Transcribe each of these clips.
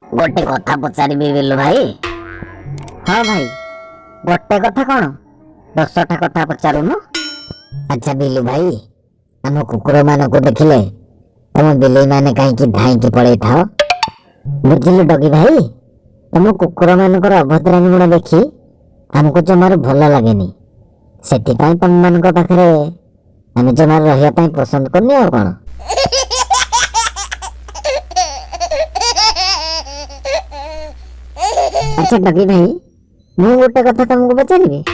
गोटे कथा पचारि बिलु भाई। हाँ भाई, गोटे कथा कौन 10टा कथा पचारुनु। अच्छा बिलु भाई, आम कुकुर मान को देखिले तुम बिलेई माने कहीं धाई पड़े थाओ। बुझिलु डगी भाई, तुम कुकुर मानकर अभद्रामी गुण देखी आमको जमार भल लगे से तुम मान पाखे आम जमार रही पसंद करनी आ कौन। अच्छा डगी भाई, मु गोटे कथा तुमको पचारि।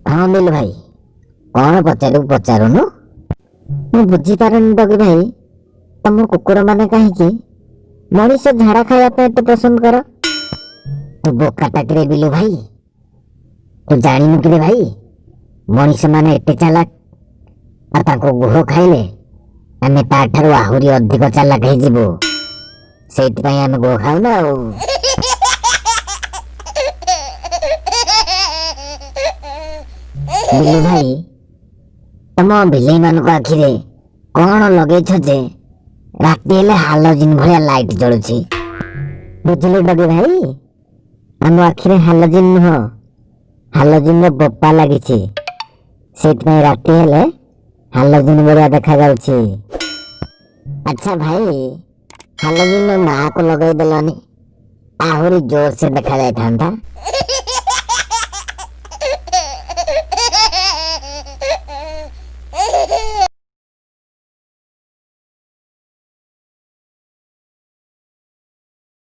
हाँ बिलु भाई, कौन पचारू पचारुनु। मु बुझी पारुनी डगी भाई, तुम कुकुर माने कहीं मनीष झाड़ा खाया तो पसंद कर। तू बोका टाकरे बिलु भाई, तू जानिनु कि भाई मनीष माने एते चालाक आ गुह खाइले आमे ताठारु आहुरी अधिक चालाक हो जीवु। सेति पई आमे गुह खाउ ना। बिलु भाई, तुम बिलेई मान आखिरे कौन लगे जे राति हेले हालोजिन भलिया लाइट जलुछि। बुझिलु डगी भाई, आम आखिरे हालोजिन नुह, हालोजिन रो बोपा लागिछि। सेति पई राति हेले हालोजिन बढिया देखा जाउछि। अच्छा भाई, हालोजिन ना को लगै देलनी, आहुरी जोर से देखा जाय थांता।